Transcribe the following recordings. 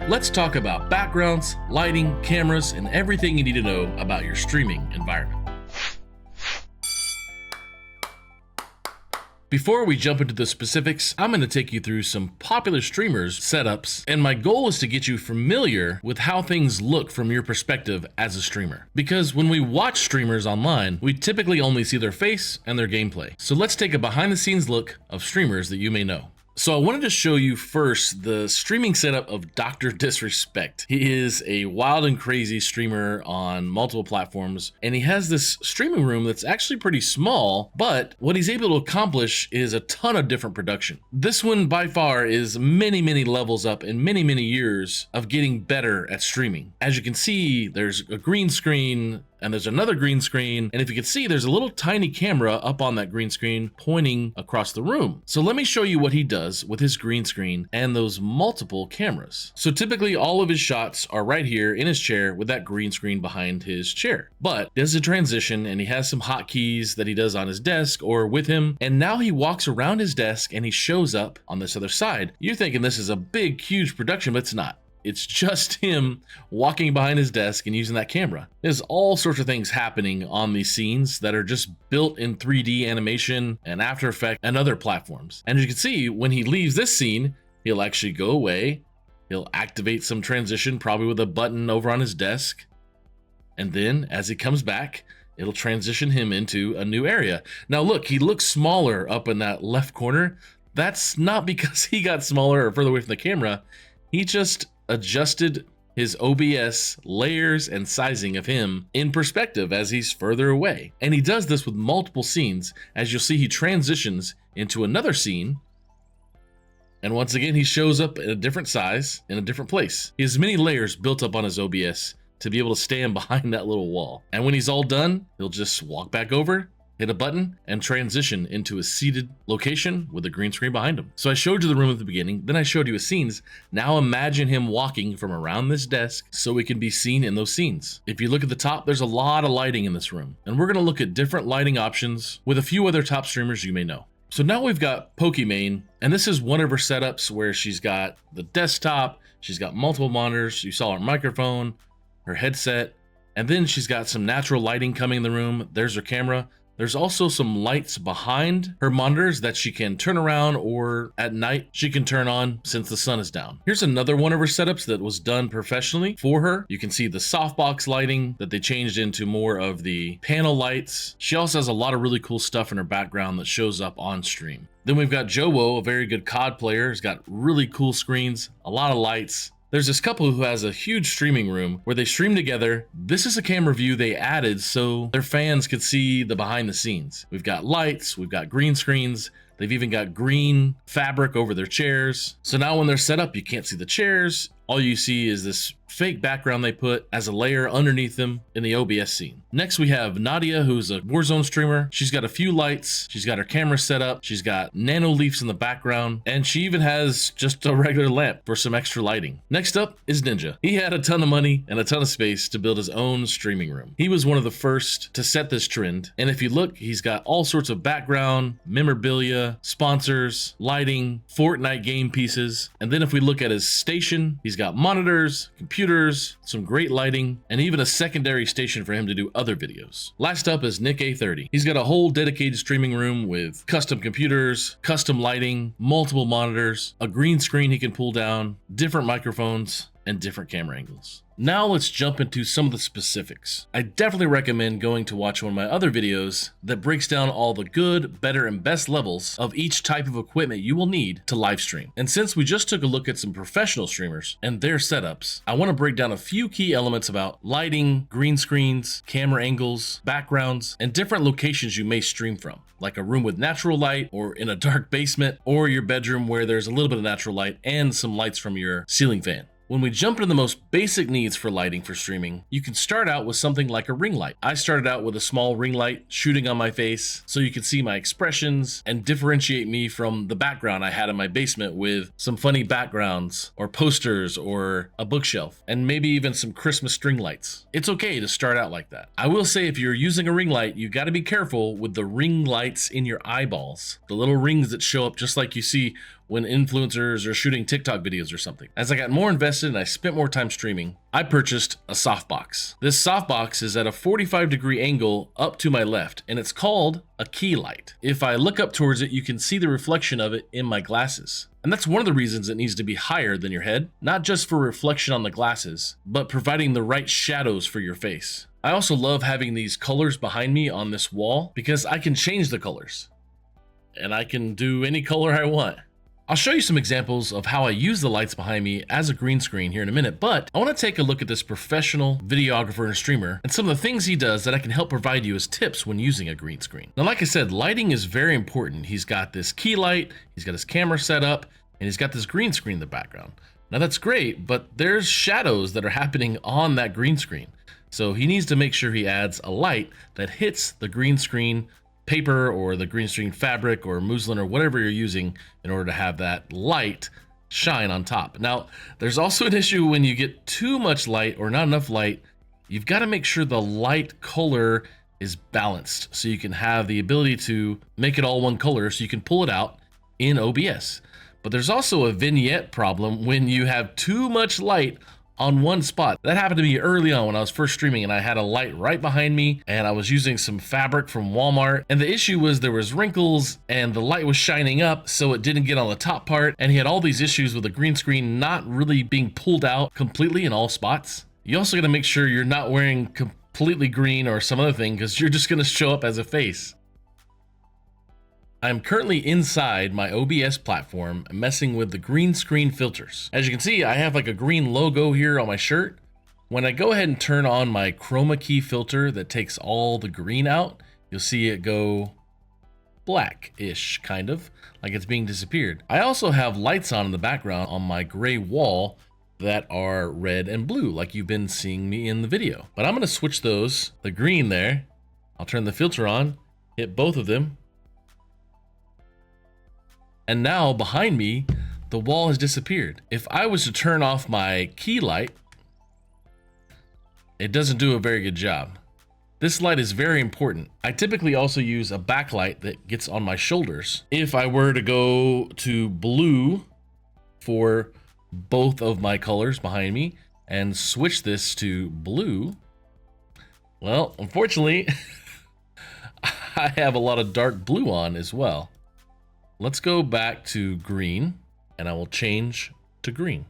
let's talk about backgrounds, lighting, cameras, and everything you need to know about your streaming environment. Before we jump into the specifics, I'm going to take you through some popular streamers' setups, and my goal is to get you familiar with how things look from your perspective as a streamer. Because when we watch streamers online, we typically only see their face and their gameplay. So let's take a behind-the-scenes look of streamers that you may know. So I wanted to show you first the streaming setup of Dr. Disrespect. He is a wild and crazy streamer on multiple platforms, and he has this streaming room that's actually pretty small, but what he's able to accomplish is a ton of different production. This one by far is many levels up in many years of getting better at streaming. As you can see, there's a green screen, and there's another green screen, and if you can see, there's a little tiny camera up on that green screen pointing across the room. So let me show you what he does with his green screen and those multiple cameras. So typically all of his shots are right here in his chair with that green screen behind his chair. But there's a transition, and he has some hotkeys that he does on his desk or with him, and now he walks around his desk and he shows up on this other side. You're thinking this is a big, huge production, but it's not. It's just him walking behind his desk and using that camera. There's all sorts of things happening on these scenes that are just built in 3D animation and After Effects and other platforms. And as you can see, when he leaves this scene, he'll actually go away. He'll activate some transition, probably with a button over on his desk. And then as he comes back, it'll transition him into a new area. Now look, he looks smaller up in that left corner. That's not because he got smaller or further away from the camera. He just adjusted his OBS layers and sizing of him in perspective as he's further away. And he does this with multiple scenes. As you'll see, he transitions into another scene. And once again, he shows up in a different size, in a different place. He has many layers built up on his OBS to be able to stand behind that little wall. And when he's all done, he'll just walk back over, hit a button, and transition into a seated location with a green screen behind him. So I showed you the room at the beginning, then I showed you his scenes. Now imagine him walking from around this desk so he can be seen in those scenes. If you look at the top, there's a lot of lighting in this room, and we're gonna look at different lighting options with a few other top streamers you may know. So now we've got Pokimane, and this is one of her setups where she's got the desktop, she's got multiple monitors, you saw her microphone, her headset, and then she's got some natural lighting coming in the room. There's her camera. There's also some lights behind her monitors that she can turn around, or at night she can turn on since the sun is down. Here's another one of her setups that was done professionally for her. You can see the softbox lighting that they changed into more of the panel lights. She also has a lot of really cool stuff in her background that shows up on stream. Then we've got Joewo, a very good COD player. He's got really cool screens, a lot of lights. There's this couple who has a huge streaming room where they stream together. This is a camera view they added so their fans could see the behind the scenes. We've got lights, we've got green screens, they've even got green fabric over their chairs. So now when they're set up, you can't see the chairs. All you see is this fake background they put as a layer underneath them in the OBS scene. Next we have Nadia, who's a Warzone streamer. She's got a few lights, she's got her camera set up, she's got nano leaves in the background, and she even has just a regular lamp for some extra lighting. Next up is Ninja. He had a ton of money and a ton of space to build his own streaming room. He was one of the first to set this trend, and if you look, he's got all sorts of background, memorabilia, sponsors, lighting, Fortnite game pieces, and then if we look at his station, he's got monitors, computers, some great lighting, and even a secondary station for him to do other videos. Last up is Nick A30. He's got a whole dedicated streaming room with custom computers, custom lighting, multiple monitors, a green screen he can pull down, different microphones, and different camera angles. Now let's jump into some of the specifics. I definitely recommend going to watch one of my other videos that breaks down all the good, better, and best levels of each type of equipment you will need to live stream. And since we just took a look at some professional streamers and their setups, I want to break down a few key elements about lighting, green screens, camera angles, backgrounds, and different locations you may stream from, like a room with natural light, or in a dark basement, or your bedroom where there's a little bit of natural light and some lights from your ceiling fan. When we jump into the most basic needs for lighting for streaming, you can start out with something like a ring light. I started out with a small ring light shooting on my face so you could see my expressions and differentiate me from the background I had in my basement with some funny backgrounds or posters or a bookshelf and maybe even some Christmas string lights. It's okay to start out like that. I will say if you're using a ring light, you got to be careful with the ring lights in your eyeballs. The little rings that show up just like you see when influencers are shooting TikTok videos or something. As I got more invested and I spent more time streaming, I purchased a softbox. This softbox is at a 45-degree angle up to my left, and it's called a key light. If I look up towards it, you can see the reflection of it in my glasses. And that's one of the reasons it needs to be higher than your head, not just for reflection on the glasses, but providing the right shadows for your face. I also love having these colors behind me on this wall because I can change the colors. And I can do any color I want. I'll show you some examples of how I use the lights behind me as a green screen here in a minute, but I want to take a look at this professional videographer and streamer and some of the things he does that I can help provide you as tips when using a green screen. Now, like I said, lighting is very important. He's got this key light, he's got his camera set up, and he's got this green screen in the background. Now that's great, but there's shadows that are happening on that green screen. So he needs to make sure he adds a light that hits the green screen paper or the green screen fabric or muslin or whatever you're using in order to have that light shine on top. Now, there's also an issue when you get too much light or not enough light. You've got to make sure the light color is balanced so you can have the ability to make it all one color so you can pull it out in OBS. But there's also a vignette problem when you have too much light on one spot. That happened to me early on when I was first streaming and I had a light right behind me and I was using some fabric from Walmart, and the issue was there was wrinkles and the light was shining up so it didn't get on the top part, and he had all these issues with the green screen not really being pulled out completely in all spots. You also got to make sure you're not wearing completely green or some other thing because you're just going to show up as a face. I'm currently inside my OBS platform messing with the green screen filters. As you can see, I have like a green logo here on my shirt. When I go ahead and turn on my chroma key filter that takes all the green out, you'll see it go black-ish, kind of, like it's being disappeared. I also have lights on in the background on my gray wall that are red and blue, like you've been seeing me in the video. But I'm gonna switch those, the green there, I'll turn the filter on, hit both of them, and now behind me, the wall has disappeared. If I was to turn off my key light, it doesn't do a very good job. This light is very important. I typically also use a backlight that gets on my shoulders. If I were to go to blue for both of my colors behind me and switch this to blue, well, unfortunately, I have a lot of dark blue on as well. Let's go back to green and I will change to green.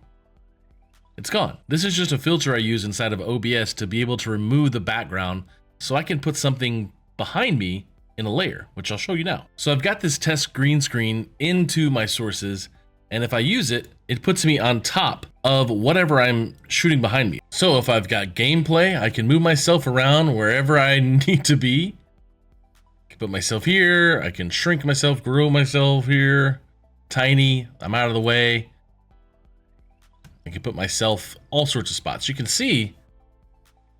It's gone. This is just a filter I use inside of OBS to be able to remove the background so I can put something behind me in a layer, which I'll show you now. So I've got this test green screen into my sources, and if I use it, it puts me on top of whatever I'm shooting behind me. So if I've got gameplay, I can move myself around wherever I need to be. Put myself here, I can shrink myself, grow myself here, tiny, I'm out of the way. I can put myself all sorts of spots. You can see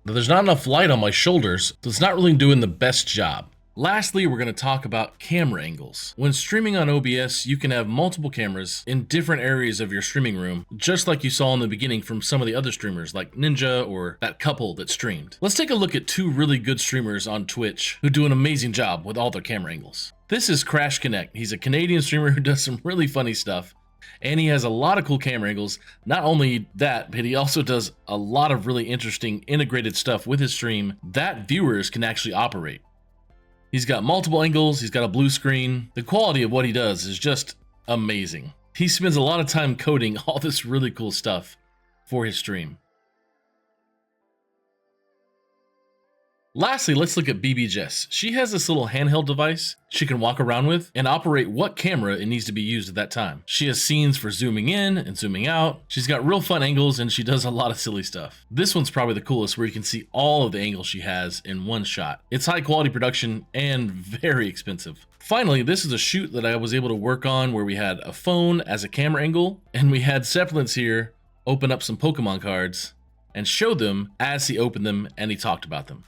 that there's not enough light on my shoulders, so it's not really doing the best job. Lastly, we're going to talk about camera angles. When streaming on OBS, you can have multiple cameras in different areas of your streaming room, just like you saw in the beginning from some of the other streamers like Ninja or that couple that streamed. Let's take a look at two really good streamers on Twitch who do an amazing job with all their camera angles. This is CrashKoeck. He's a Canadian streamer who does some really funny stuff, and he has a lot of cool camera angles. Not only that, but he also does a lot of really interesting integrated stuff with his stream that viewers can actually operate. He's got multiple angles, he's got a blue screen. The quality of what he does is just amazing. He spends a lot of time coding all this really cool stuff for his stream. Lastly, let's look at BBJess. She has this little handheld device she can walk around with and operate what camera it needs to be used at that time. She has scenes for zooming in and zooming out. She's got real fun angles and she does a lot of silly stuff. This one's probably the coolest, where you can see all of the angles she has in one shot. It's high quality production and very expensive. Finally, this is a shoot that I was able to work on where we had a phone as a camera angle, and we had Septilence here open up some Pokemon cards and show them as he opened them and he talked about them.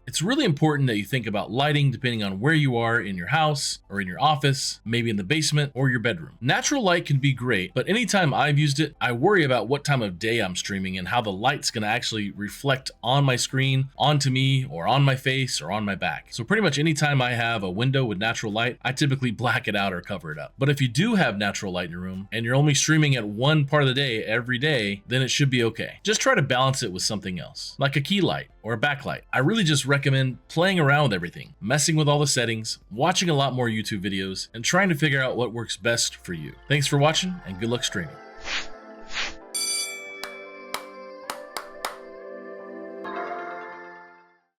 It's really important that you think about lighting depending on where you are in your house or in your office, maybe in the basement or your bedroom. Natural light can be great, but anytime I've used it, I worry about what time of day I'm streaming and how the light's gonna actually reflect on my screen, onto me, or on my face, or on my back. So pretty much anytime I have a window with natural light, I typically black it out or cover it up. But if you do have natural light in your room and you're only streaming at one part of the day every day, then it should be okay. Just try to balance it with something else, like a key light or a backlight. I really just recommend playing around with everything, messing with all the settings, watching a lot more YouTube videos, and trying to figure out what works best for you. Thanks for watching, and good luck streaming.